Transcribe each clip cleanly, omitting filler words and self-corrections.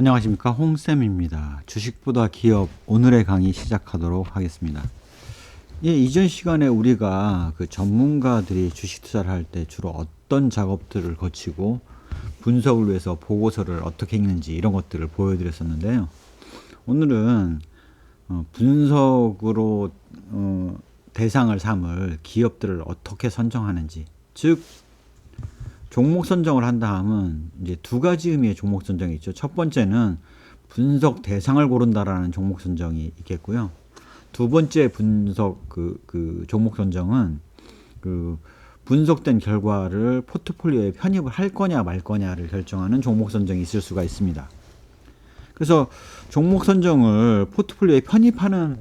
안녕하십니까, 홍쌤입니다. 주식보다 기업, 오늘의 강의 시작하도록 하겠습니다. 예, 이전 시간에 우리가 그 전문가들이 주식 투자를 할 때 주로 어떤 작업들을 거치고 분석을 위해서 보고서를 어떻게 읽는지 이런 것들을 보여드렸었는데요. 오늘은 분석으로 대상을 삼을 기업들을 어떻게 선정하는지, 즉 종목 선정을 한다 하면 이제 두 가지 의미의 종목 선정이 있죠. 첫 번째는 분석 대상을 고른다라는 종목 선정이 있겠고요. 두 번째 분석 종목 선정은 그 분석된 결과를 포트폴리오에 편입을 할 거냐 말 거냐를 결정하는 종목 선정이 있을 수가 있습니다. 그래서 종목 선정을 포트폴리오에 편입하는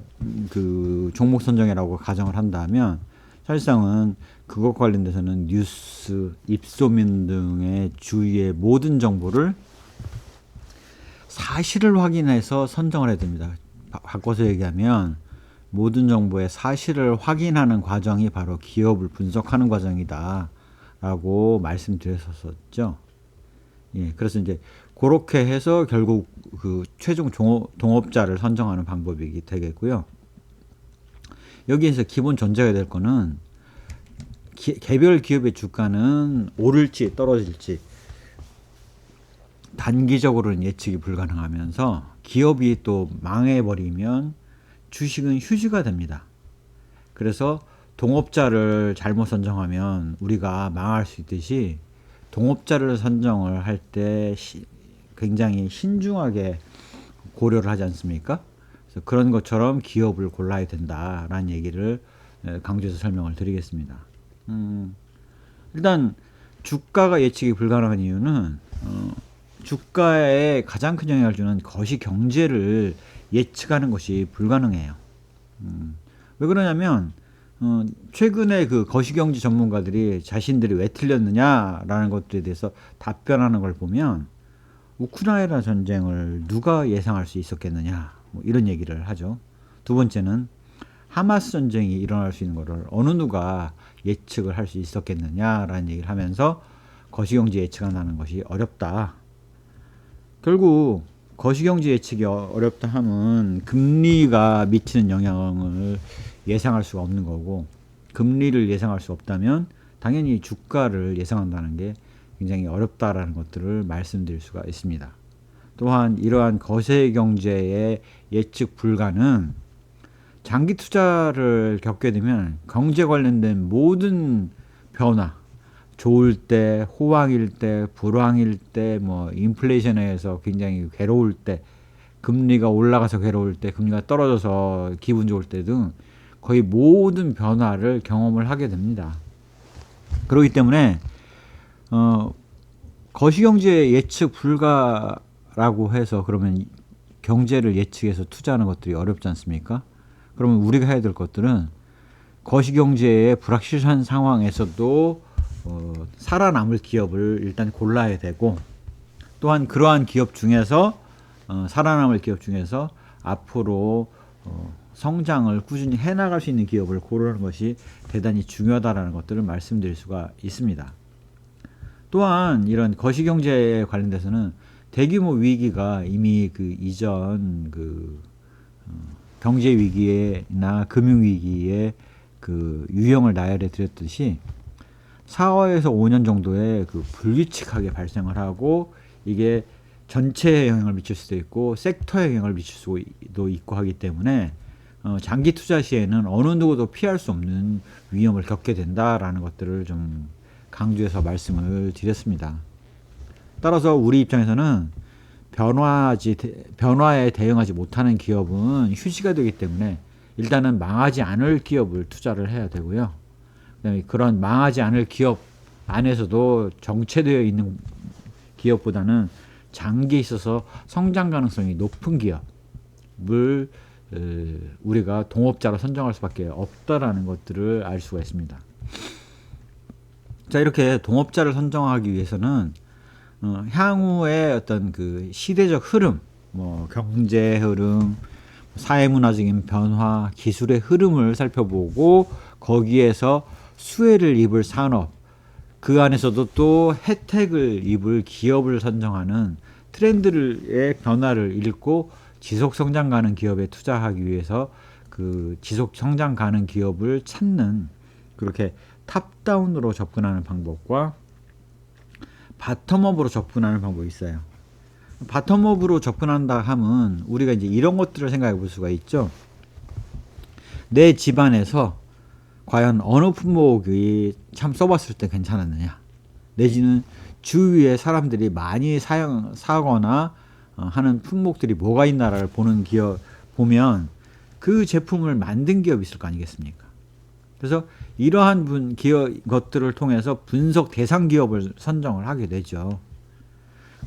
그 종목 선정이라고 가정을 한다면, 사실상은 그것 관련돼서는 뉴스, 입소문 등의 주위의 모든 정보를 사실을 확인해서 선정을 해야 됩니다. 바꿔서 얘기하면 모든 정보의 사실을 확인하는 과정이 바로 기업을 분석하는 과정이다 라고 말씀드렸었죠. 예, 그래서 이제 그렇게 해서 결국 그 최종 동업자를 선정하는 방법이 되겠고요. 여기에서 기본 전제가 될 거는 개별 기업의 주가는 오를지 떨어질지 단기적으로는 예측이 불가능하면서, 기업이 또 망해버리면 주식은 휴지가 됩니다. 그래서 동업자를 잘못 선정하면 우리가 망할 수 있듯이, 동업자를 선정을 할 때 굉장히 신중하게 고려를 하지 않습니까? 그래서 그런 것처럼 기업을 골라야 된다라는 얘기를 강조해서 설명을 드리겠습니다. 일단 주가가 예측이 불가능한 이유는 주가에 가장 큰 영향을 주는 거시경제를 예측하는 것이 불가능해요. 왜 그러냐면 최근에 그 거시경제 전문가들이 자신들이 왜 틀렸느냐라는 것들에 대해서 답변하는 걸 보면, 우크라이나 전쟁을 누가 예상할 수 있었겠느냐, 뭐 이런 얘기를 하죠. 두 번째는 하마스 전쟁이 일어날 수 있는 것을 어느 누가 예측을 할 수 있었겠느냐라는 얘기를 하면서 거시경제 예측한다는 것이 어렵다. 결국 거시경제 예측이 어렵다 하면 금리가 미치는 영향을 예상할 수가 없는 거고, 금리를 예상할 수 없다면 당연히 주가를 예상한다는 게 굉장히 어렵다라는 것들을 말씀드릴 수가 있습니다. 또한 이러한 거세경제의 예측 불가는 장기 투자를 겪게 되면 경제 관련된 모든 변화, 좋을 때, 호황일 때, 불황일 때, 뭐 인플레이션에 의해서 굉장히 괴로울 때, 금리가 올라가서 괴로울 때, 금리가 떨어져서 기분 좋을 때 등 거의 모든 변화를 경험을 하게 됩니다. 그렇기 때문에 거시경제 예측 불가라고 해서 그러면 경제를 예측해서 투자하는 것들이 어렵지 않습니까? 그러면 우리가 해야 될 것들은 거시경제의 불확실한 상황에서도 살아남을 기업을 일단 골라야 되고, 또한 그러한 기업 중에서 살아남을 기업 중에서 앞으로 성장을 꾸준히 해나갈 수 있는 기업을 고르는 것이 대단히 중요하다는 것들을 말씀드릴 수가 있습니다. 또한 이런 거시경제에 관련돼서는 대규모 위기가 이미 그 이전 경제 위기나 금융 위기에 그 유형을 나열해 드렸듯이 4에서 5년 정도의 그 불규칙하게 발생을 하고, 이게 전체에 영향을 미칠 수도 있고 섹터에 영향을 미칠 수도 있고 하기 때문에 장기 투자 시에는 어느 누구도 피할 수 없는 위험을 겪게 된다라는 것들을 좀 강조해서 말씀을 드렸습니다. 따라서 우리 입장에서는 변화에 대응하지 못하는 기업은 휴지가 되기 때문에 일단은 망하지 않을 기업을 투자를 해야 되고요. 그다음에 그런 망하지 않을 기업 안에서도 정체되어 있는 기업보다는 장기에 있어서 성장 가능성이 높은 기업을 우리가 동업자로 선정할 수밖에 없다라는 것들을 알 수가 있습니다. 자, 이렇게 동업자를 선정하기 위해서는 향후의 어떤 그 시대적 흐름, 뭐 경제 흐름, 사회문화적인 변화, 기술의 흐름을 살펴보고 거기에서 수혜를 입을 산업, 그 안에서도 또 혜택을 입을 기업을 선정하는 트렌드의 변화를 읽고 지속 성장 가능 기업에 투자하기 위해서 그 지속 성장 가능 기업을 찾는, 그렇게 탑다운으로 접근하는 방법과 바텀업으로 접근하는 방법이 있어요. 바텀업으로 접근한다 하면 우리가 이제 이런 것들을 생각해 볼 수가 있죠. 내 집안에서 과연 어느 품목이 참 써봤을 때 괜찮았느냐, 내지는 주위에 사람들이 많이 사거나 하는 품목들이 뭐가 있나를 보는 기업 보면 그 제품을 만든 기업이 있을 거 아니겠습니까? 그래서 이러한 것들을 통해서 분석 대상 기업을 선정을 하게 되죠.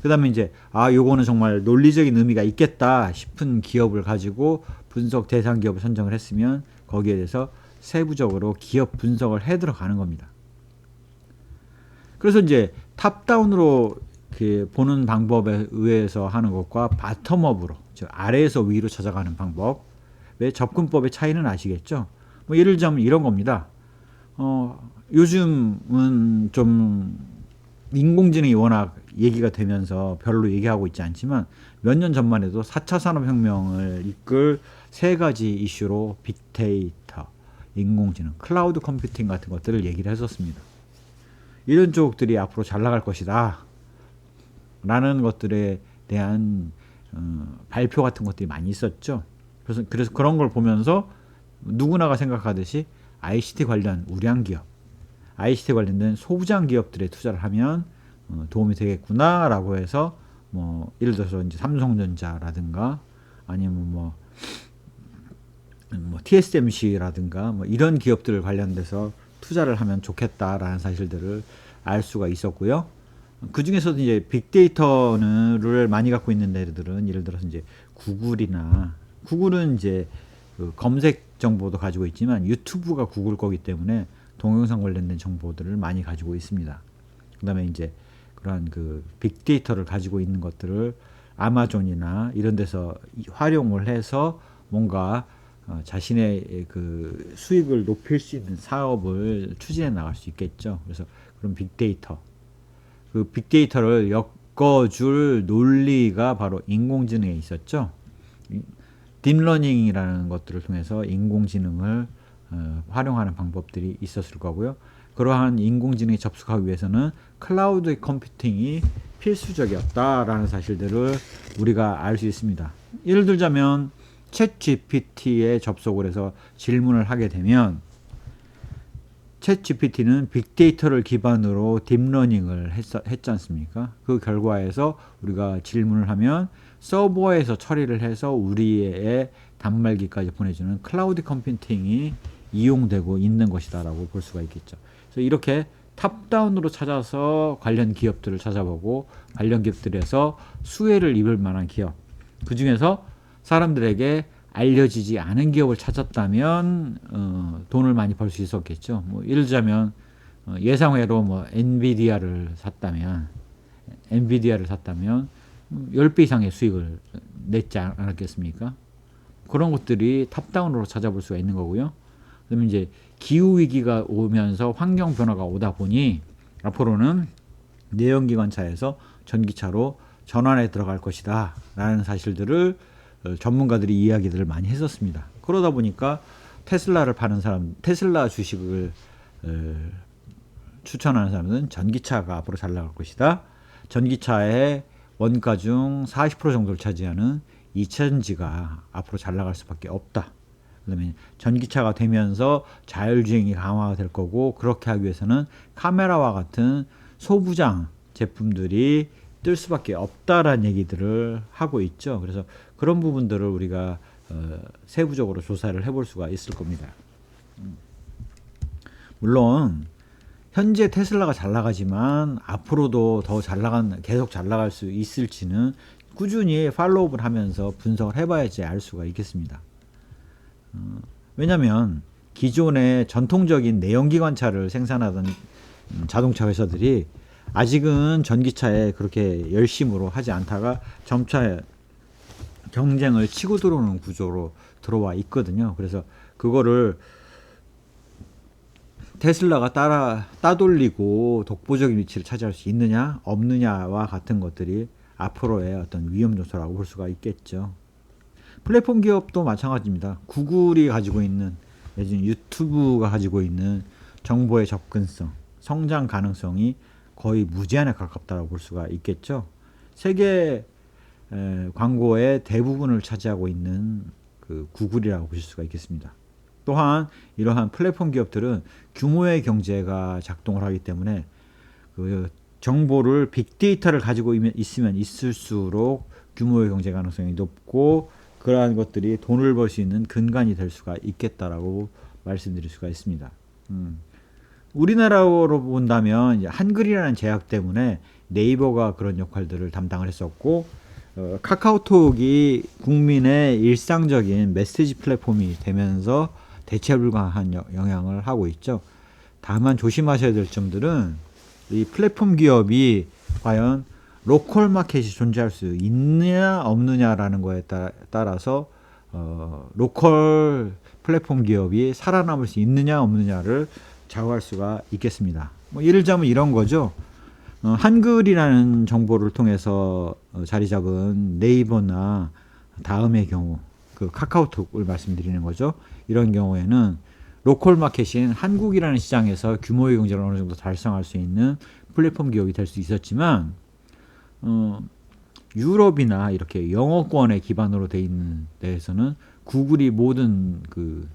그 다음에 이제 요거는 정말 논리적인 의미가 있겠다 싶은 기업을 가지고 분석 대상 기업을 선정을 했으면 거기에 대해서 세부적으로 기업 분석을 해 들어가는 겁니다. 그래서 이제 탑다운으로 이렇게 보는 방법에 의해서 하는 것과 바텀업으로, 즉 아래에서 위로 찾아가는 방법의 접근법의 차이는 아시겠죠? 뭐 예를 들자면 이런 겁니다. 요즘은 좀 인공지능이 워낙 얘기가 되면서 별로 얘기하고 있지 않지만 몇 년 전만 해도 4차 산업혁명을 이끌 세 가지 이슈로 빅데이터, 인공지능, 클라우드 컴퓨팅 같은 것들을 얘기를 했었습니다. 이런 쪽들이 앞으로 잘 나갈 것이다 라는 것들에 대한 발표 같은 것들이 많이 있었죠. 그래서 그런 걸 보면서 누구나가 생각하듯이 ICT 관련 우량 기업, ICT 관련된 소부장 기업들에 투자를 하면 도움이 되겠구나 라고 해서 뭐 예를 들어서 이제 삼성전자라든가 아니면 뭐 TSMC라든가 뭐 이런 기업들 관련돼서 투자를 하면 좋겠다라는 사실들을 알 수가 있었고요. 그 중에서도 이제 빅데이터를 많이 갖고 있는 데들은 예를 들어서 이제 구글은 이제 그 검색 정보도 가지고 있지만 유튜브가 구글 거기 때문에 동영상 관련된 정보들을 많이 가지고 있습니다. 그다음에 이제 그러한 그 빅데이터를 가지고 있는 것들을 아마존이나 이런 데서 활용을 해서 뭔가 자신의 그 수익을 높일 수 있는 사업을 추진해 나갈 수 있겠죠. 그래서 그런 빅데이터, 그 빅데이터를 엮어줄 논리가 바로 인공지능에 있었죠. 딥러닝이라는 것들을 통해서 인공지능을 활용하는 방법들이 있었을 거고요. 그러한 인공지능에 접속하기 위해서는 클라우드 컴퓨팅이 필수적이었다라는 사실들을 우리가 알 수 있습니다. 예를 들자면 챗 GPT에 접속을 해서 질문을 하게 되면 챗 GPT는 빅데이터를 기반으로 딥러닝을 했지 않습니까? 그 결과에서 우리가 질문을 하면 서버에서 처리를 해서 우리의 단말기까지 보내주는 클라우드 컴퓨팅이 이용되고 있는 것이다 라고 볼 수가 있겠죠. 그래서 이렇게 탑다운으로 찾아서 관련 기업들을 찾아보고 관련 기업들에서 수혜를 입을 만한 기업, 그 중에서 사람들에게 알려지지 않은 기업을 찾았다면 돈을 많이 벌 수 있었겠죠. 뭐 예를 들자면 예상외로 뭐 엔비디아를 샀다면 10배 이상의 수익을 냈지 않았겠습니까? 그런 것들이 탑다운으로 찾아볼 수가 있는 거고요. 그러면 이제 기후 위기가 오면서 환경 변화가 오다 보니 앞으로는 내연기관차에서 전기차로 전환에 들어갈 것이다 라는 사실들을 전문가들이 이야기들을 많이 했었습니다. 그러다 보니까 테슬라를 파는 사람, 테슬라 주식을 추천하는 사람들은 전기차가 앞으로 잘 나갈 것이다. 전기차의 원가 중 40% 정도를 차지하는 2차전지가 앞으로 잘 나갈 수밖에 없다. 그다음에 전기차가 되면서 자율주행이 강화가 될 거고, 그렇게 하기 위해서는 카메라와 같은 소부장 제품들이 뜰 수밖에 없다라는 얘기들을 하고 있죠. 그래서 그런 부분들을 우리가 세부적으로 조사를 해볼 수가 있을 겁니다. 물론 현재 테슬라가 잘 나가지만 앞으로도 더 계속 잘 나갈 수 있을지는 꾸준히 팔로우업을 하면서 분석을 해봐야지 알 수가 있겠습니다. 왜냐하면 기존의 전통적인 내연기관차를 생산하던 자동차 회사들이 아직은 전기차에 그렇게 열심으로 하지 않다가 점차 경쟁을 치고 들어오는 구조로 들어와 있거든요. 그래서 그거를 테슬라가 따돌리고 독보적인 위치를 차지할 수 있느냐 없느냐와 같은 것들이 앞으로의 어떤 위험 요소라고 볼 수가 있겠죠. 플랫폼 기업도 마찬가지입니다. 구글이 가지고 있는, 예전 유튜브가 가지고 있는 정보의 접근성, 성장 가능성이 거의 무제한에 가깝다고 볼 수가 있겠죠. 세계 광고의 대부분을 차지하고 있는 그 구글이라고 보실 수가 있겠습니다. 또한 이러한 플랫폼 기업들은 규모의 경제가 작동을 하기 때문에 그 정보를 빅데이터를 가지고 있으면 있을수록 규모의 경제 가능성이 높고 그러한 것들이 돈을 벌 수 있는 근간이 될 수가 있겠다라고 말씀드릴 수가 있습니다. 우리나라로 본다면 이제 한글이라는 제약 때문에 네이버가 그런 역할들을 담당을 했었고 카카오톡이 국민의 일상적인 메시지 플랫폼이 되면서 대체 불가한 영향을 하고 있죠. 다만 조심하셔야 될 점들은 이 플랫폼 기업이 과연 로컬 마켓이 존재할 수 있느냐 없느냐라는 거에 따라서 로컬 플랫폼 기업이 살아남을 수 있느냐 없느냐를 좌우할 수가 있겠습니다. 뭐 예를 들자면 이런 거죠. 한글이라는 정보를 통해서 자리 잡은 네이버나 다음의 경우 그 카카오톡을 말씀드리는 거죠. 이런 경우에는 로컬 마켓인 한국이라는 시장에서 규모의 경제를 어느 정도 달성할 수 있는 플랫폼 기업이 될 수 있었지만 유럽이나 이렇게 영어권에 기반으로 돼 있는 데에서는 구글이 모든 그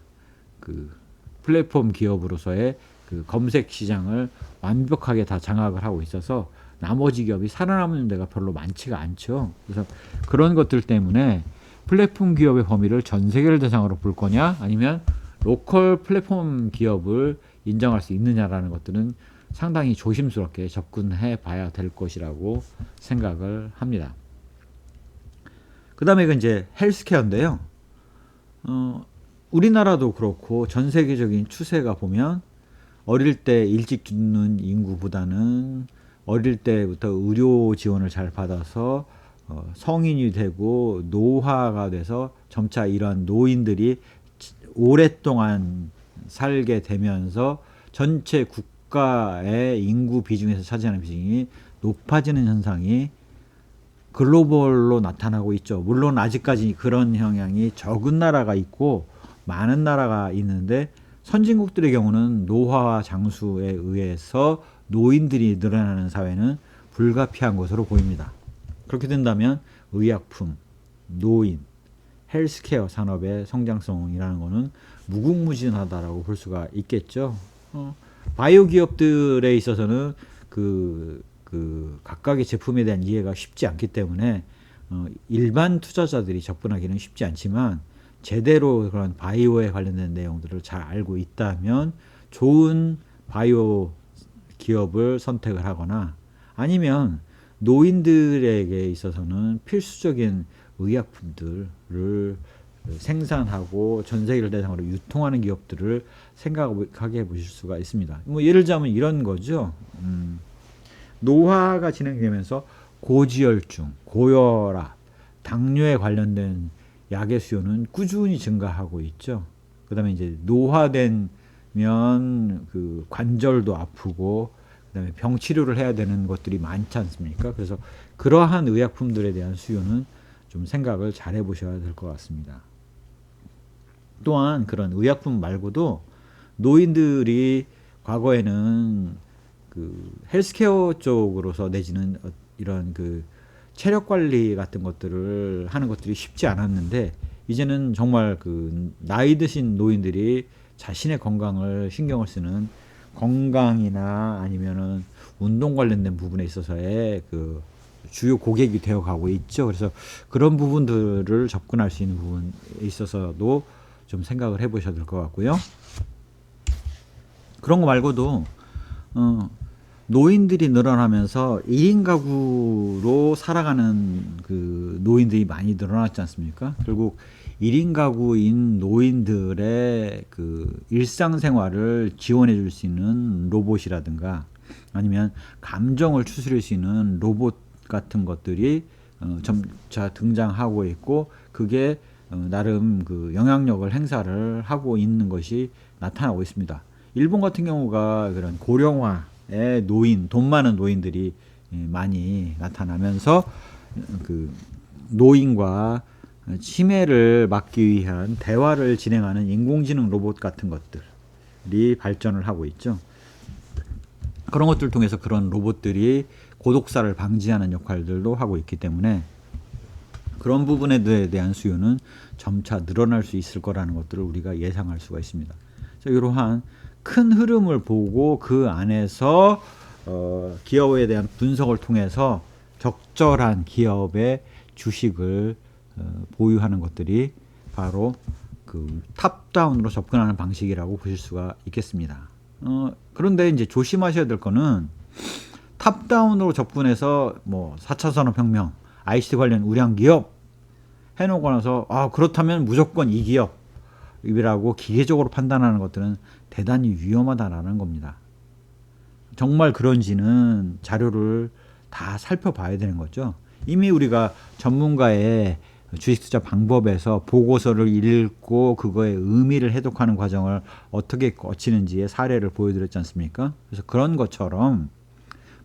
플랫폼 기업으로서의 그 검색 시장을 완벽하게 다 장악을 하고 있어서 나머지 기업이 살아남는 데가 별로 많지가 않죠. 그래서 그런 것들 때문에 플랫폼 기업의 범위를 전 세계를 대상으로 볼 거냐 아니면 로컬 플랫폼 기업을 인정할 수 있느냐라는 것들은 상당히 조심스럽게 접근해 봐야 될 것이라고 생각을 합니다. 그 다음에 이제 헬스케어인데요. 우리나라도 그렇고 전 세계적인 추세가 보면 어릴 때 일찍 죽는 인구보다는 어릴 때부터 의료 지원을 잘 받아서 성인이 되고 노화가 돼서 점차 이런 노인들이 오랫동안 살게 되면서 전체 국가의 인구 비중에서 차지하는 비중이 높아지는 현상이 글로벌로 나타나고 있죠. 물론 아직까지 그런 영향이 적은 나라가 있고 많은 나라가 있는데 선진국들의 경우는 노화와 장수에 의해서 노인들이 늘어나는 사회는 불가피한 것으로 보입니다. 그렇게 된다면 의약품, 노인, 헬스케어 산업의 성장성이라는 것은 무궁무진하다라고 볼 수가 있겠죠. 바이오 기업들에 있어서는 그 각각의 제품에 대한 이해가 쉽지 않기 때문에 일반 투자자들이 접근하기는 쉽지 않지만 제대로 그런 바이오에 관련된 내용들을 잘 알고 있다면 좋은 바이오 기업을 선택을 하거나 아니면 노인들에게 있어서는 필수적인 의약품들을 생산하고 전 세계를 대상으로 유통하는 기업들을 생각하게 보실 수가 있습니다. 뭐 예를 들자면 이런 거죠. 노화가 진행되면서 고지혈증, 고혈압, 당뇨에 관련된 약의 수요는 꾸준히 증가하고 있죠. 그다음에 이제 노화되면 그 관절도 아프고 그다음에 병 치료를 해야 되는 것들이 많지 않습니까? 그래서 그러한 의약품들에 대한 수요는 좀 생각을 잘 해보셔야 될 것 같습니다. 또한 그런 의약품 말고도 노인들이 과거에는 그 헬스케어 쪽으로서 내지는 이런 그 체력 관리 같은 것들을 하는 것들이 쉽지 않았는데 이제는 정말 그 나이 드신 노인들이 자신의 건강을 신경을 쓰는 건강이나 아니면은 운동 관련된 부분에 있어서의 그 주요 고객이 되어 가고 있죠. 그래서 그런 부분들을 접근할 수 있는 부분에 있어서도 좀 생각을 해 보셔야 될 것 같고요. 그런 거 말고도 노인들이 늘어나면서 1인 가구로 살아가는 그 노인들이 많이 늘어났지 않습니까? 결국 1인 가구인 노인들의 그 일상생활을 지원해 줄 수 있는 로봇이라든가 아니면 감정을 추스릴 수 있는 로봇 같은 것들이 점차 등장하고 있고 그게 나름 그 영향력을 행사를 하고 있는 것이 나타나고 있습니다. 일본 같은 경우가 그런 고령화의 노인, 돈 많은 노인들이 많이 나타나면서 그 노인과 치매를 막기 위한 대화를 진행하는 인공지능 로봇 같은 것들이 발전을 하고 있죠. 그런 것들을 통해서 그런 로봇들이 고독사를 방지하는 역할들도 하고 있기 때문에 그런 부분에 대한 수요는 점차 늘어날 수 있을 거라는 것들을 우리가 예상할 수가 있습니다. 이러한 큰 흐름을 보고 그 안에서 기업에 대한 분석을 통해서 적절한 기업의 주식을 보유하는 것들이 바로 그 탑다운으로 접근하는 방식이라고 보실 수가 있겠습니다. 그런데 이제 조심하셔야 될 거는 탑다운으로 접근해서 뭐 4차 산업혁명, ICT 관련 우량 기업 해놓고 나서 그렇다면 무조건 이 기업이라고 기계적으로 판단하는 것들은 대단히 위험하다라는 겁니다. 정말 그런지는 자료를 다 살펴봐야 되는 거죠. 이미 우리가 전문가의 주식 투자 방법에서 보고서를 읽고 그거의 의미를 해독하는 과정을 어떻게 거치는지의 사례를 보여드렸지 않습니까? 그래서 그런 것처럼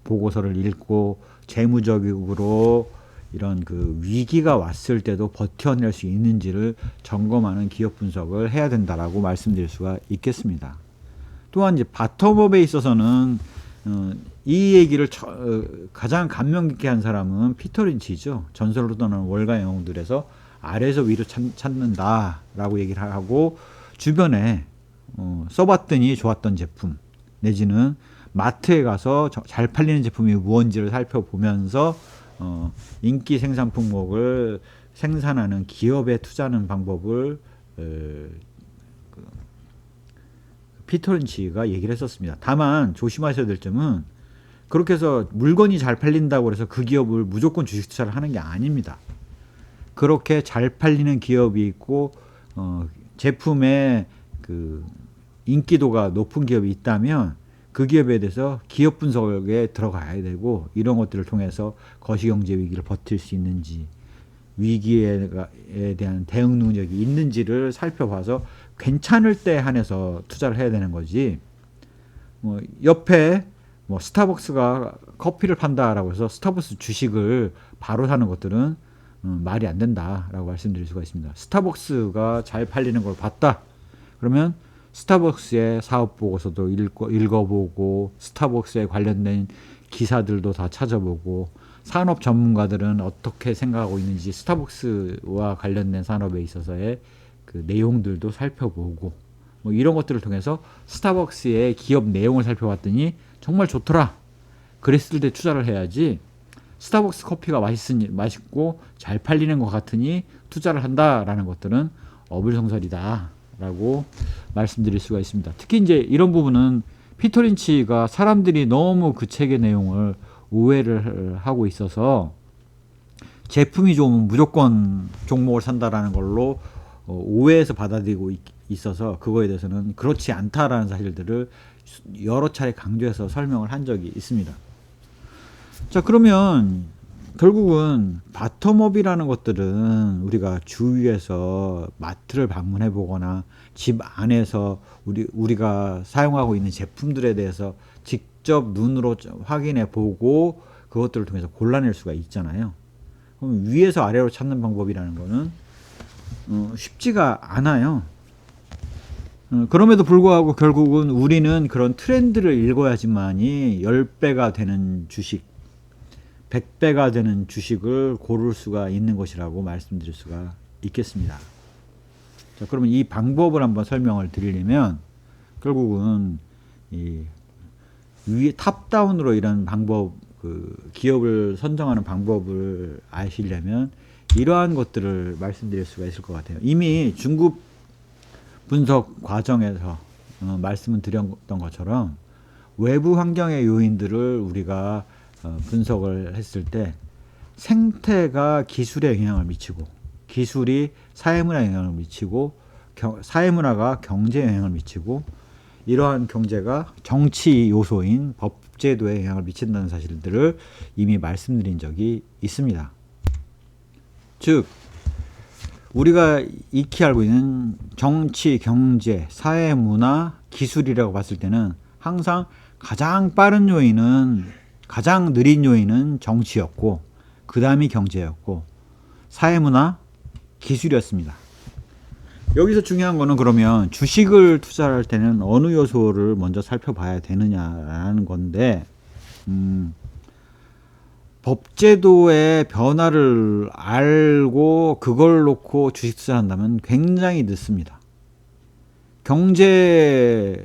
보고서를 읽고 재무적으로 이런 그 위기가 왔을 때도 버텨낼 수 있는지를 점검하는 기업 분석을 해야 된다라고 말씀드릴 수가 있겠습니다. 또한 이제 바텀업에 있어서는 이 얘기를 가장 감명 깊게 한 사람은 피터 린치죠. 전설로 떠나는 월가 영웅들에서 아래에서 위로 찾는다라고 얘기를 하고 주변에 써봤더니 좋았던 제품 내지는 마트에 가서 잘 팔리는 제품이 무언지를 살펴보면서 인기 생산 품목을 생산하는 기업에 투자하는 방법을 피터 린치가 얘기를 했었습니다. 다만 조심하셔야 될 점은 그렇게 해서 물건이 잘 팔린다고 해서 그 기업을 무조건 주식 투자를 하는 게 아닙니다. 그렇게 잘 팔리는 기업이 있고 제품의 그 인기도가 높은 기업이 있다면 그 기업에 대해서 기업 분석에 들어가야 되고 이런 것들을 통해서 거시경제 위기를 버틸 수 있는지 위기에 대한 대응 능력이 있는지를 살펴봐서 괜찮을 때 한해서 투자를 해야 되는 거지. 옆에 스타벅스가 커피를 판다라고 해서 스타벅스 주식을 바로 사는 것들은 말이 안 된다라고 말씀드릴 수가 있습니다. 스타벅스가 잘 팔리는 걸 봤다. 그러면 스타벅스의 사업 보고서도 읽어보고 스타벅스에 관련된 기사들도 다 찾아보고 산업 전문가들은 어떻게 생각하고 있는지 스타벅스와 관련된 산업에 있어서의 그 내용들도 살펴보고 이런 것들을 통해서 스타벅스의 기업 내용을 살펴봤더니 정말 좋더라. 그랬을 때 투자를 해야지 스타벅스 커피가 맛있고 잘 팔리는 것 같으니 투자를 한다라는 것들은 어불성설이다 라고 말씀드릴 수가 있습니다. 특히 이제 이런 부분은 피터 린치가 사람들이 너무 그 책의 내용을 오해를 하고 있어서 제품이 좋으면 무조건 종목을 산다라는 걸로 오해해서 받아들이고 있어서 그거에 대해서는 그렇지 않다라는 사실들을 여러 차례 강조해서 설명을 한 적이 있습니다. 자, 그러면 결국은 바텀업이라는 것들은 우리가 주위에서 마트를 방문해 보거나 집 안에서 우리가 사용하고 있는 제품들에 대해서 직접 눈으로 확인해 보고 그것들을 통해서 골라낼 수가 있잖아요. 그럼 위에서 아래로 찾는 방법이라는 거는 쉽지가 않아요. 그럼에도 불구하고 결국은 우리는 그런 트렌드를 읽어야지만이 10배가 되는 주식 100배가 되는 주식을 고를 수가 있는 것이라고 말씀드릴 수가 있겠습니다. 자, 그러면 이 방법을 한번 설명을 드리려면 결국은 이 위에 탑다운으로 이런 방법, 그 기업을 선정하는 방법을 아시려면 이러한 것들을 말씀드릴 수가 있을 것 같아요. 이미 중급 분석 과정에서 말씀을 드렸던 것처럼 외부 환경의 요인들을 우리가 분석을 했을 때 생태가 기술에 영향을 미치고 기술이 사회문화에 영향을 미치고 사회문화가 경제에 영향을 미치고 이러한 경제가 정치 요소인 법제도에 영향을 미친다는 사실들을 이미 말씀드린 적이 있습니다. 즉 우리가 익히 알고 있는 정치, 경제, 사회문화, 기술이라고 봤을 때는 항상 가장 빠른 요인은 가장 느린 요인은 정치였고 그 다음이 경제였고 사회문화, 기술이었습니다. 여기서 중요한 거는 그러면 주식을 투자할 때는 어느 요소를 먼저 살펴봐야 되느냐라는 건데 법제도의 변화를 알고 그걸 놓고 주식 투자한다면 굉장히 늦습니다. 경제적으로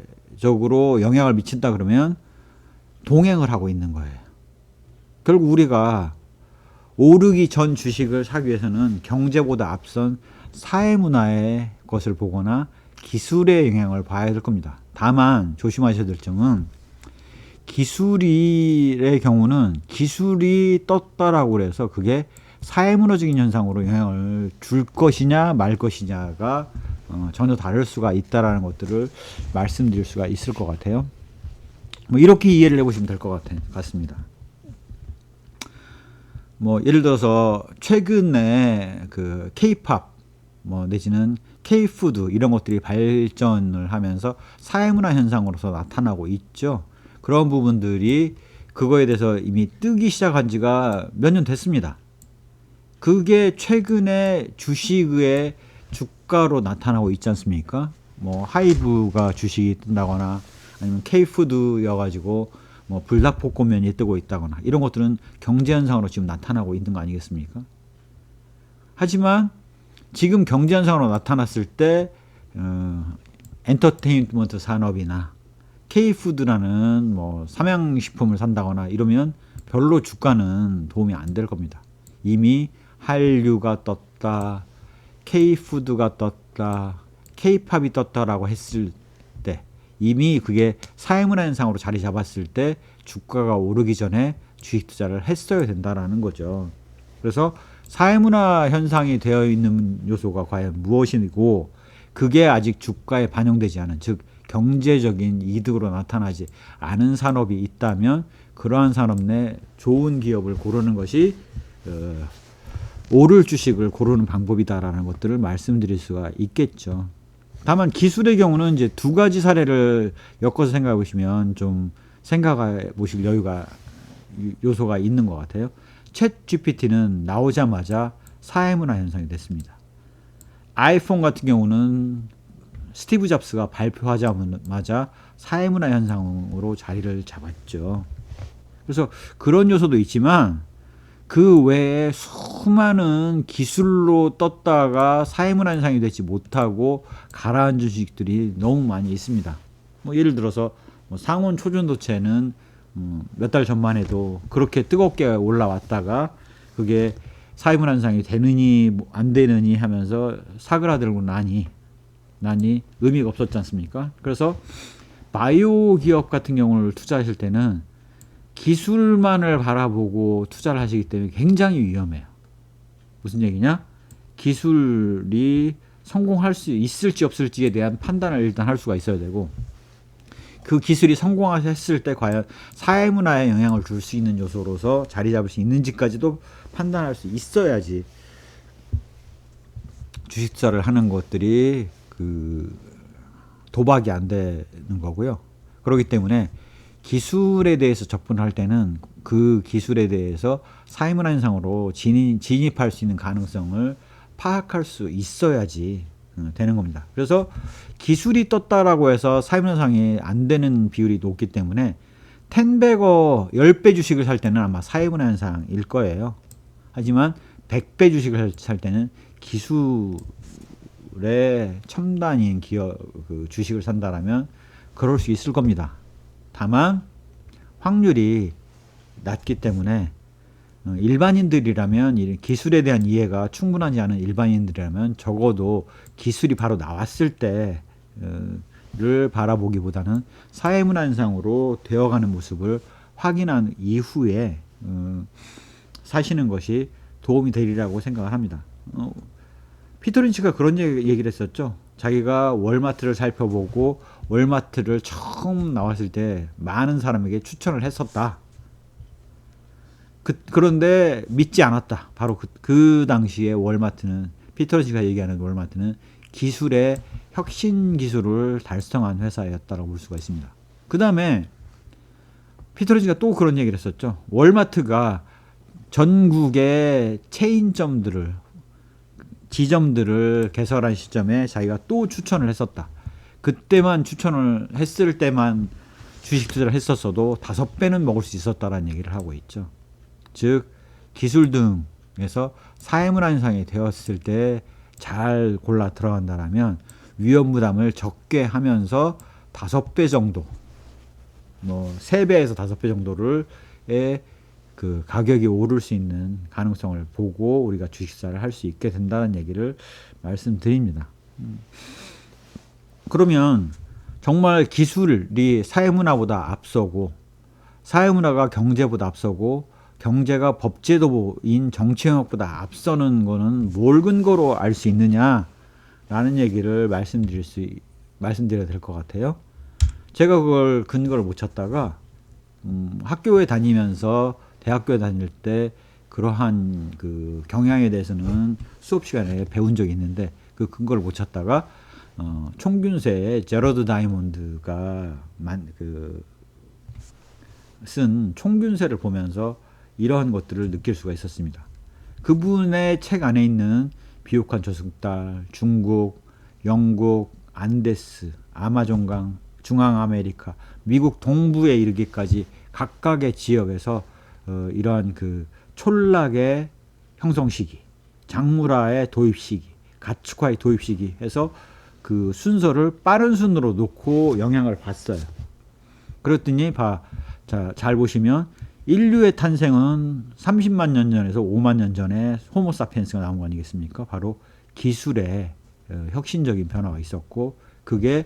영향을 미친다 그러면 동행을 하고 있는 거예요. 결국 우리가 오르기 전 주식을 사기 위해서는 경제보다 앞선 사회문화의 것을 보거나 기술의 영향을 봐야 될 겁니다. 다만 조심하셔야 될 점은 기술의 경우는 기술이 떴다라고 해서 그게 사회문화적인 현상으로 영향을 줄 것이냐 말 것이냐가 전혀 다를 수가 있다라는 것들을 말씀드릴 수가 있을 것 같아요. 뭐 이렇게 이해를 해보시면 될 것 같습니다. 뭐 예를 들어서 최근에 그 K-팝 뭐 내지는 K-푸드 이런 것들이 발전을 하면서 사회문화 현상으로서 나타나고 있죠. 그런 부분들이 그거에 대해서 이미 뜨기 시작한 지가 몇 년 됐습니다. 그게 최근에 주식의 주가로 나타나고 있지 않습니까? 뭐 하이브가 주식이 뜬다거나 아니면 K푸드여가지고 뭐 불닭볶음면이 뜨고 있다거나 이런 것들은 경제 현상으로 지금 나타나고 있는 거 아니겠습니까? 하지만 지금 경제 현상으로 나타났을 때 엔터테인먼트 산업이나 K푸드라는 뭐 삼양식품을 산다거나 이러면 별로 주가는 도움이 안 될 겁니다. 이미 한류가 떴다, K푸드가 떴다, K팝이 떴다라고 했을 때 이미 그게 사회문화 현상으로 자리 잡았을 때 주가가 오르기 전에 주식 투자를 했어야 된다라는 거죠. 그래서 사회문화 현상이 되어 있는 요소가 과연 무엇이고 그게 아직 주가에 반영되지 않은 즉 경제적인 이득으로 나타나지 않은 산업이 있다면 그러한 산업 내 좋은 기업을 고르는 것이 오를 주식을 고르는 방법이다라는 것들을 말씀드릴 수가 있겠죠. 다만 기술의 경우는 이제 두 가지 사례를 엮어서 생각해 보시면 좀 생각해 보실 여유가 요소가 있는 것 같아요. 챗 GPT는 나오자마자 사회문화 현상이 됐습니다. 아이폰 같은 경우는 스티브 잡스가 발표하자마자 사회문화 현상으로 자리를 잡았죠. 그래서 그런 요소도 있지만 그 외에 수많은 기술로 떴다가 사회문화 현상이 되지 못하고 가라앉은 주식들이 너무 많이 있습니다. 뭐 예를 들어서 뭐 상온 초전도체는 몇 달 전만 해도 그렇게 뜨겁게 올라왔다가 그게 사회문화 현상이 되느니 안 되느니 하면서 사그라들고 나니 의미가 없었지 않습니까? 그래서 바이오 기업 같은 경우를 투자하실 때는 기술만을 바라보고 투자를 하시기 때문에 굉장히 위험해요. 무슨 얘기냐? 기술이 성공할 수 있을지 없을지에 대한 판단을 일단 할 수가 있어야 되고 그 기술이 성공했을 때 과연 사회문화에 영향을 줄 수 있는 요소로서 자리 잡을 수 있는지까지도 판단할 수 있어야지 주식 투자를 하는 것들이 그 도박이 안 되는 거고요. 그렇기 때문에 기술에 대해서 접근할 때는 그 기술에 대해서 사회문화 현상으로 진입할 수 있는 가능성을 파악할 수 있어야지 되는 겁니다. 그래서 기술이 떴다라고 해서 사회문화 현상이 안 되는 비율이 높기 때문에 10배거 10배 주식을 살 때는 아마 사회문화 현상일 거예요. 하지만 100배 주식을 살 때는 기술의 첨단인 기업 그 주식을 산다라면 그럴 수 있을 겁니다. 다만 확률이 낮기 때문에 일반인들이라면 기술에 대한 이해가 충분하지 않은 일반인들이라면 적어도 기술이 바로 나왔을 때를 바라보기보다는 사회문화 현상으로 되어가는 모습을 확인한 이후에 사시는 것이 도움이 되리라고 생각을 합니다. 피터 린치가 그런 얘기를 했었죠. 자기가 월마트를 살펴보고 월마트를 처음 나왔을 때 많은 사람에게 추천을 했었다. 그런데 믿지 않았다. 바로 그 당시에 월마트는 피터 린치가 얘기하는 월마트는 기술의 혁신 기술을 달성한 회사였다고 볼 수가 있습니다. 그 다음에 피터 린치가 또 그런 얘기를 했었죠. 월마트가 전국의 체인점들을 지점들을 개설한 시점에 자기가 또 추천을 했었다. 그때만 추천을 했을 때만 주식 투자를 했었어도 5배는 먹을 수 있었다라는 얘기를 하고 있죠. 즉 기술 등에서 사회문화 현상이 되었을 때 잘 골라 들어간다라면 위험 부담을 적게 하면서 5배 정도, 뭐 3배에서 5배 정도를 그 가격이 오를 수 있는 가능성을 보고 우리가 주식사를 할 수 있게 된다는 얘기를 말씀드립니다. 그러면 정말 기술이 사회문화보다 앞서고 사회문화가 경제보다 앞서고 경제가 법제도인 정치영역보다 앞서는 거는 뭘 근거로 알 수 있느냐라는 얘기를 말씀드려야 될 것 같아요. 제가 그걸 근거를 못 찾다가 학교에 다니면서 대학교에 다닐 때 그러한 그 경향에 대해서는 수업 시간에 배운 적이 있는데 그 근거를 못 찾다가 총균세의 제러드 다이몬드가 쓴 총균세를 보면서 이러한 것들을 느낄 수가 있었습니다. 그분의 책 안에 있는 비옥한 저승달, 중국, 영국, 안데스, 아마존강, 중앙아메리카, 미국 동부에 이르기까지 각각의 지역에서 이러한 그 촌락의 형성 시기, 장무라의 도입 시기, 가축화의 도입 시기 해서 그 순서를 빠른 순으로 놓고 영향을 봤어요. 그랬더니 잘 보시면 인류의 탄생은 30만 년 전에서 5만 년 전에 호모사피엔스가 나온 거 아니겠습니까? 바로 기술의 혁신적인 변화가 있었고 그게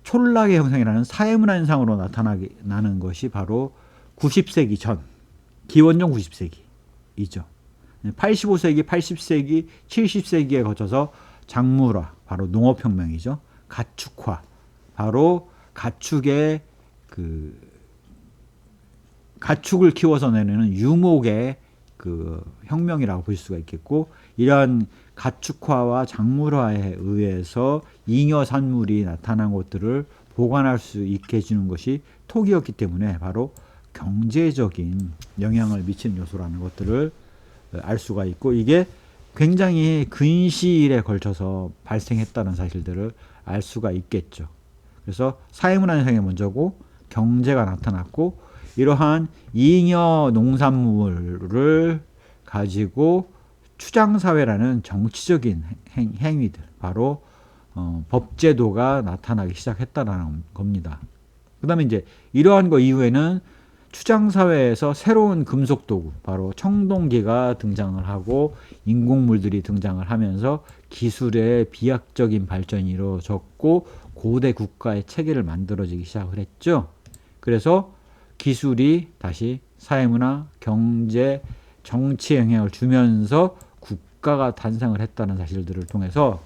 촌락의 형성이라는 사회문화 현상으로 나타나는 것이 바로 90세기 전, 기원전 90세기이죠. 85세기, 80세기, 70세기에 거쳐서 장무라, 바로 농업혁명이죠. 가축화, 바로 가축의 가축을 키워서 내는 유목의 그 혁명이라고 볼 수가 있겠고 이러한 가축화와 작물화에 의해서 잉여 산물이 나타난 것들을 보관할 수 있게 해주는 것이 토기였기 때문에 바로 경제적인 영향을 미치는 요소라는 것들을 알 수가 있고 이게 굉장히 근시일에 걸쳐서 발생했다는 사실들을 알 수가 있겠죠. 그래서 사회문화 현상이 먼저고 경제가 나타났고 이러한 잉여 농산물을 가지고 추장사회라는 정치적인 행위들 바로 법제도가 나타나기 시작했다는 겁니다. 그 다음에 이제 이러한 거 이후에는 추장사회에서 새로운 금속도구 바로 청동기가 등장을 하고 인공물들이 등장을 하면서 기술의 비약적인 발전이 이루어졌고 고대 국가의 체계를 만들어지기 시작을 했죠. 그래서 기술이 다시 사회문화, 경제, 정치에 영향을 주면서 국가가 탄생을 했다는 사실들을 통해서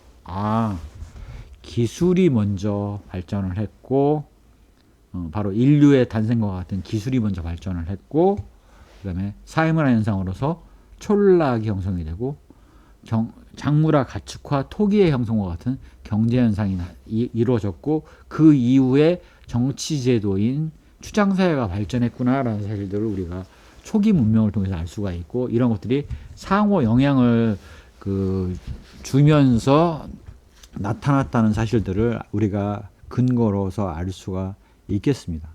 기술이 먼저 발전을 했고 바로 인류의 탄생과 같은 기술이 먼저 발전을 했고 그 다음에 사회문화 현상으로서 촌락이 형성이 되고 작물화, 가축화, 토기의 형성과 같은 경제 현상이 이루어졌고 그 이후에 정치제도인 추장사회가 발전했구나라는 사실들을 우리가 초기 문명을 통해서 알 수가 있고 이런 것들이 상호 영향을 주면서 나타났다는 사실들을 우리가 근거로서 알 수가 있겠습니다.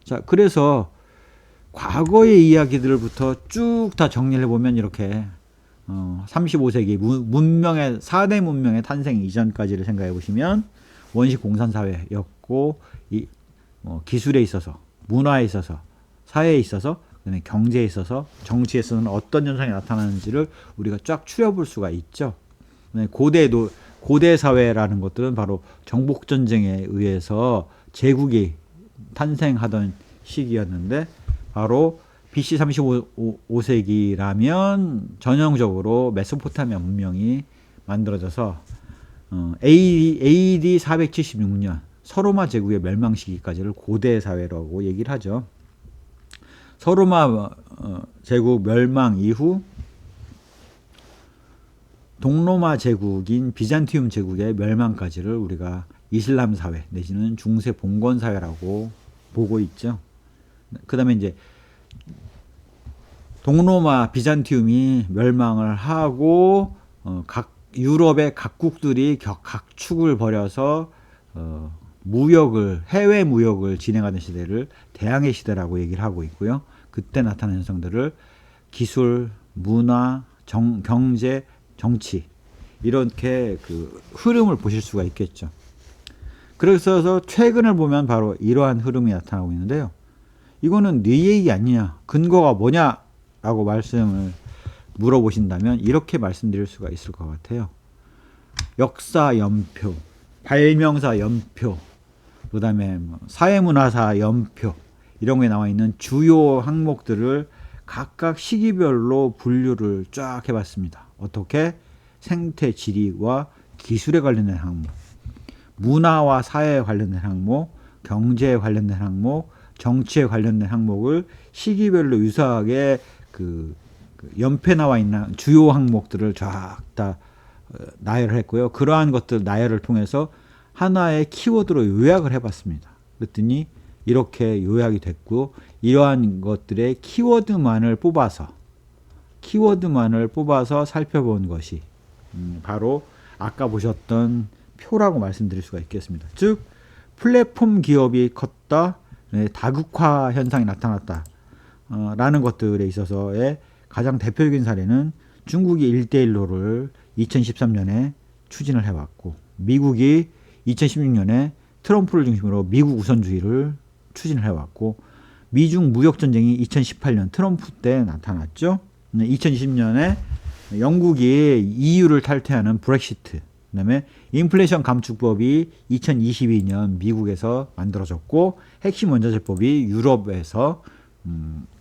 자, 그래서 과거의 이야기들부터 쭉 다 정리를 해보면 이렇게 35세기 문명의 4대 문명의 탄생 이전까지를 생각해 보시면 원시 공산사회였고 기술에 있어서 문화에 있어서 사회에 있어서 그다음에 경제에 있어서 정치에 있어서는 어떤 현상이 나타나는지를 우리가 쫙 추려볼 수가 있죠. 고대 사회라는 것들은 바로 정복 전쟁에 의해서 제국이 탄생하던 시기였는데 바로 BC 35세기라면 전형적으로 메소포타미아 문명이 만들어져서 AD 476년 서로마 제국의 멸망 시기까지를 고대 사회라고 얘기를 하죠. 서로마 제국 멸망 이후 동로마 제국인 비잔티움 제국의 멸망까지를 우리가 이슬람 사회 내지는 중세 봉건 사회라고 보고 있죠. 그 다음에 이제 동로마 비잔티움이 멸망을 하고 각 유럽의 각국들이 각축을 벌여서 무역을 해외 무역을 진행하는 시대를 대항해 시대라고 얘기를 하고 있고요. 그때 나타난 현상들을 기술, 문화, 경제, 정치 이렇게 그 흐름을 보실 수가 있겠죠. 그래서 최근을 보면 바로 이러한 흐름이 나타나고 있는데요. 이거는 네 얘기 아니냐, 근거가 뭐냐 라고 말씀을 물어보신다면 이렇게 말씀드릴 수가 있을 것 같아요. 역사 연표, 발명사 연표, 그 다음에 사회문화사 연표 이런 거에 나와 있는 주요 항목들을 각각 시기별로 분류를 쫙 해봤습니다. 어떻게? 생태 지리와 기술에 관련된 항목, 문화와 사회에 관련된 항목, 경제에 관련된 항목, 정치에 관련된 항목을 시기별로 유사하게 그 연표에 나와 있는 주요 항목들을 쫙 다 나열을 했고요. 그러한 것들 나열을 통해서 하나의 키워드로 요약을 해봤습니다. 그랬더니 이렇게 요약이 됐고, 이러한 것들의 키워드만을 뽑아서 살펴본 것이 바로 아까 보셨던 표라고 말씀드릴 수가 있겠습니다. 즉 플랫폼 기업이 컸다, 다국화 현상이 나타났다 라는 것들에 있어서의 가장 대표적인 사례는 중국이 1대1로를 2013년에 추진을 해왔고, 미국이 2016년에 트럼프를 중심으로 미국 우선주의를 추진을 해왔고, 미중 무역전쟁이 2018년 트럼프 때 나타났죠. 2020년에 영국이 EU를 탈퇴하는 브렉시트, 그 다음에 인플레이션 감축법이 2022년 미국에서 만들어졌고, 핵심 원자재법이 유럽에서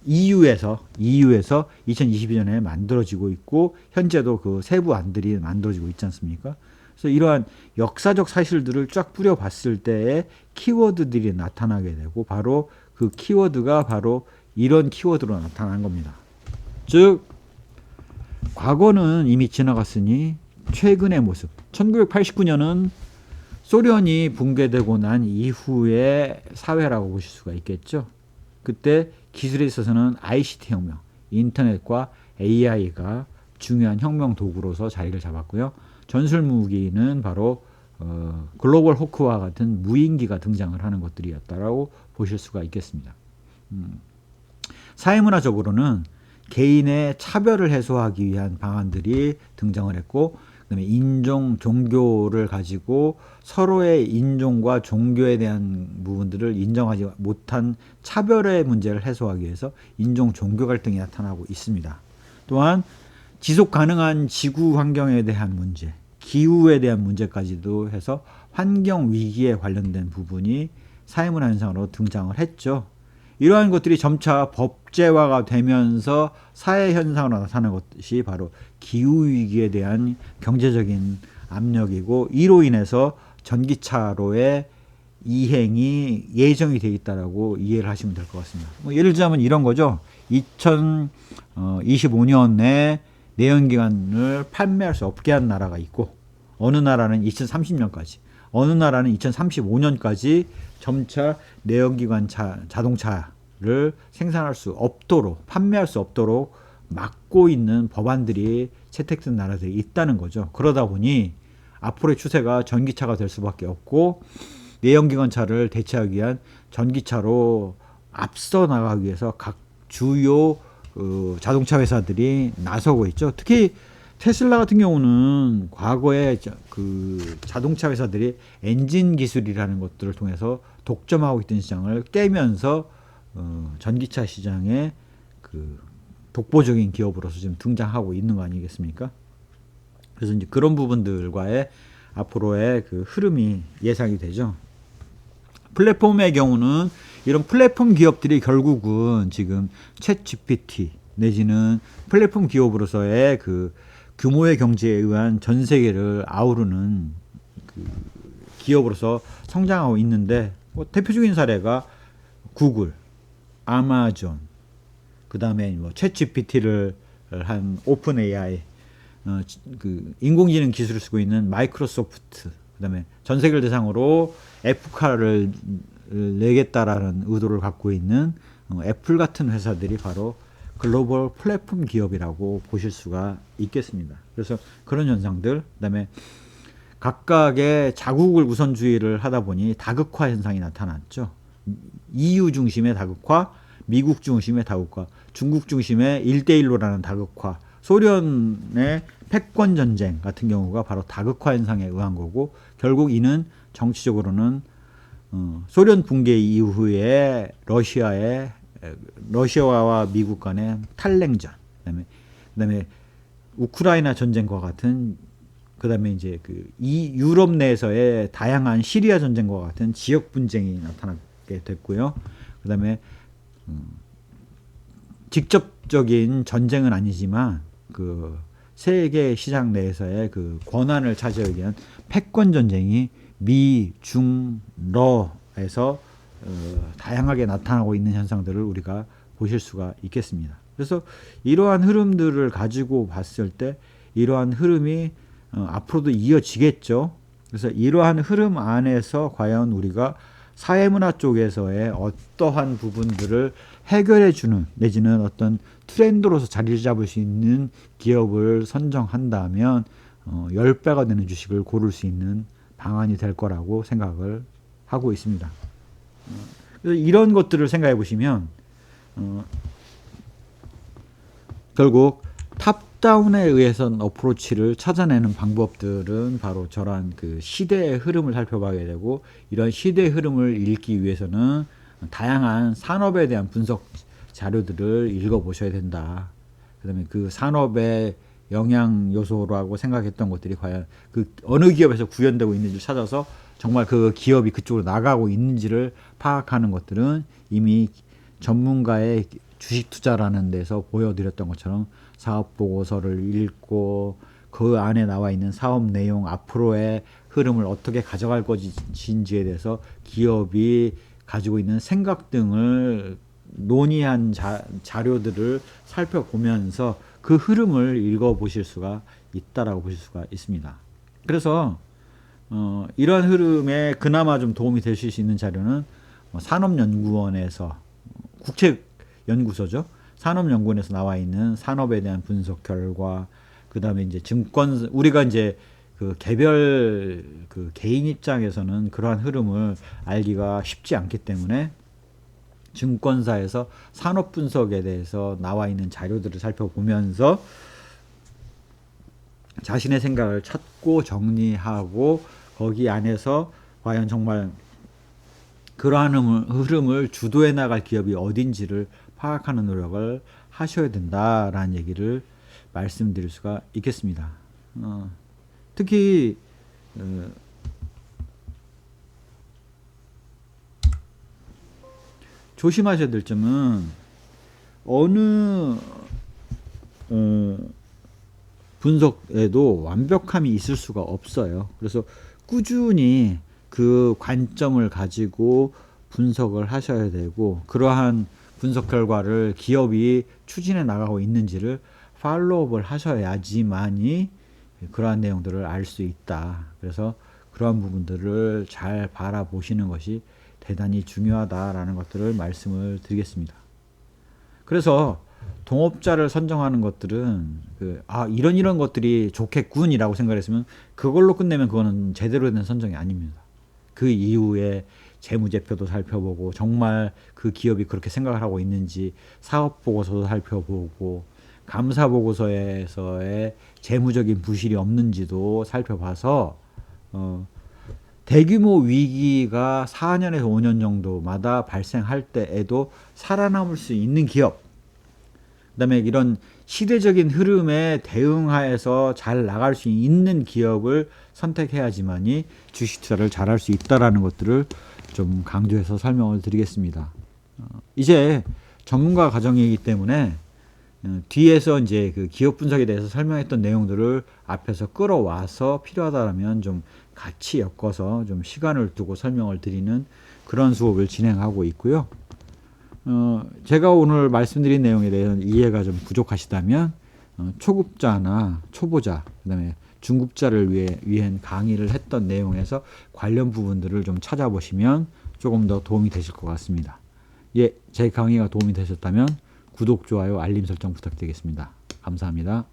EU에서 2022년에 만들어지고 있고, 현재도 그 세부 안들이 만들어지고 있지 않습니까? 그래서 이러한 역사적 사실들을 쫙 뿌려봤을 때의 키워드들이 나타나게 되고, 바로 그 키워드가 바로 이런 키워드로 나타난 겁니다. 즉 과거는 이미 지나갔으니 최근의 모습, 1989년은 소련이 붕괴되고 난 이후의 사회라고 보실 수가 있겠죠. 그때 기술에 있어서는 ICT 혁명, 인터넷과 AI가 중요한 혁명 도구로서 자리를 잡았고요. 전술 무기는 바로 글로벌 호크와 같은 무인기가 등장을 하는 것들이었다라고 보실 수가 있겠습니다. 사회문화적으로는 개인의 차별을 해소하기 위한 방안들이 등장을 했고, 그다음에 인종, 종교를 가지고 서로의 인종과 종교에 대한 부분들을 인정하지 못한 차별의 문제를 해소하기 위해서 인종, 종교 갈등이 나타나고 있습니다. 또한 지속 가능한 지구 환경에 대한 문제, 기후에 대한 문제까지도 해서 환경 위기에 관련된 부분이 사회문화 현상으로 등장을 했죠. 이러한 것들이 점차 법제화가 되면서 사회 현상으로 나타나는 것이 바로 기후위기에 대한 경제적인 압력이고, 이로 인해서 전기차로의 이행이 예정이 되어 있다고 이해를 하시면 될 것 같습니다. 예를 들자면 이런 거죠. 2025년에 내연기관을 판매할 수 없게 한 나라가 있고, 어느 나라는 2030년까지, 어느 나라는 2035년까지 점차 내연기관 자동차를 생산할 수 없도록, 판매할 수 없도록 막고 있는 법안들이 채택된 나라들이 있다는 거죠. 그러다 보니 앞으로의 추세가 전기차가 될 수밖에 없고, 내연기관차를 대체하기 위한 전기차로 앞서 나가기 위해서 각 주요 자동차 회사들이 나서고 있죠. 특히 테슬라 같은 경우는 과거에 그 자동차 회사들이 엔진 기술이라는 것들을 통해서 독점하고 있던 시장을 깨면서 전기차 시장에 그 독보적인 기업으로서 지금 등장하고 있는 거 아니겠습니까? 그래서 이제 그런 부분들과의 앞으로의 그 흐름이 예상이 되죠. 플랫폼의 경우는 이런 플랫폼 기업들이 결국은 지금 챗 GPT 내지는 플랫폼 기업으로서의 그 규모의 경제에 의한 전 세계를 아우르는 그 기업으로서 성장하고 있는데, 대표적인 사례가 구글, 아마존, 그 다음에 챗 GPT를 한 오픈 AI, 그 인공지능 기술을 쓰고 있는 마이크로소프트, 그 다음에 전 세계를 대상으로 애플카를 내겠다라는 의도를 갖고 있는 애플 같은 회사들이 바로 글로벌 플랫폼 기업이라고 보실 수가 있겠습니다. 그래서 그런 현상들, 그다음에 각각의 자국을 우선주의를 하다 보니 다극화 현상이 나타났죠. EU 중심의 다극화, 미국 중심의 다극화, 중국 중심의 1대1로라는 다극화, 소련의 패권 전쟁 같은 경우가 바로 다극화 현상에 의한 거고, 결국 이는 정치적으로는 소련 붕괴 이후에 러시아와 미국 간의 탈냉전, 그다음에 우크라이나 전쟁과 같은, 그다음에 이제 이 유럽 내에서의 다양한 시리아 전쟁과 같은 지역 분쟁이 나타나게 됐고요. 그다음에 직접적인 전쟁은 아니지만 그 세계 시장 내에서의 그 권한을 차지하기 위한 패권 전쟁이 미, 중, 러에서 다양하게 나타나고 있는 현상들을 우리가 보실 수가 있겠습니다. 그래서 이러한 흐름들을 가지고 봤을 때 이러한 흐름이 앞으로도 이어지겠죠. 그래서 이러한 흐름 안에서 과연 우리가 사회문화 쪽에서의 어떠한 부분들을 해결해주는 내지는 어떤 트렌드로서 자리를 잡을 수 있는 기업을 선정한다면 10배가 되는 주식을 고를 수 있는 방안이 될 거라고 생각을 하고 있습니다. 그래서 이런 것들을 생각해 보시면 결국 탑다운에 의해선 어프로치를 찾아내는 방법들은 바로 저런 그 시대의 흐름을 살펴봐야 되고, 이런 시대의 흐름을 읽기 위해서는 다양한 산업에 대한 분석 자료들을 읽어보셔야 된다. 그 다음에 그 산업의 영향 요소라고 생각했던 것들이 과연 그 어느 기업에서 구현되고 있는지를 찾아서 정말 그 기업이 그쪽으로 나가고 있는지를 파악하는 것들은 이미 전문가의 주식 투자라는 데서 보여드렸던 것처럼 사업 보고서를 읽고 그 안에 나와 있는 사업 내용, 앞으로의 흐름을 어떻게 가져갈 것인지에 대해서 기업이 가지고 있는 생각 등을 논의한 자료들을 살펴보면서 그 흐름을 읽어보실 수가 있다라고 보실 수가 있습니다. 그래서 이러한 흐름에 그나마 좀 도움이 되실 수 있는 자료는 산업연구원에서 국책연구소죠. 산업연구원에서 나와 있는 산업에 대한 분석 결과, 그 다음에 이제 증권, 우리가 이제 그 개별 그 개인 입장에서는 그러한 흐름을 알기가 쉽지 않기 때문에 증권사에서 산업 분석에 대해서 나와 있는 자료들을 살펴보면서 자신의 생각을 찾고 정리하고 거기 안에서 과연 정말 그러한 흐름을 주도해 나갈 기업이 어딘지를 파악하는 노력을 하셔야 된다라는 얘기를 말씀드릴 수가 있겠습니다. 특히 조심하셔야 될 점은 어느 분석에도 완벽함이 있을 수가 없어요. 그래서 꾸준히 그 관점을 가지고 분석을 하셔야 되고, 그러한 분석 결과를 기업이 추진해 나가고 있는지를 팔로우업을 하셔야지만이 그러한 내용들을 알 수 있다. 그래서 그러한 부분들을 잘 바라보시는 것이 대단히 중요하다라는 것들을 말씀을 드리겠습니다. 그래서 동업자를 선정하는 것들은 이런 것들이 좋겠군이라고 생각했으면 그걸로 끝내면 그거는 제대로 된 선정이 아닙니다. 그 이후에 재무제표도 살펴보고 정말 그 기업이 그렇게 생각을 하고 있는지 사업보고서도 살펴보고 감사보고서에서의 재무적인 부실이 없는지도 살펴봐서 대규모 위기가 4년에서 5년 정도마다 발생할 때에도 살아남을 수 있는 기업, 그 다음에 이런 시대적인 흐름에 대응하여서 잘 나갈 수 있는 기업을 선택해야지만이 주식 투자를 잘할 수 있다라는 것들을 좀 강조해서 설명을 드리겠습니다. 이제 전문가 과정이기 때문에 뒤에서 이제 그 기업 분석에 대해서 설명했던 내용들을 앞에서 끌어와서 필요하다면 좀 같이 엮어서 좀 시간을 두고 설명을 드리는 그런 수업을 진행하고 있고요. 제가 오늘 말씀드린 내용에 대한 이해가 좀 부족하시다면 초급자나 초보자, 그 다음에 중급자를 위한 강의를 했던 내용에서 관련 부분들을 좀 찾아보시면 조금 더 도움이 되실 것 같습니다. 제 강의가 도움이 되셨다면 구독, 좋아요, 알림 설정 부탁드리겠습니다. 감사합니다.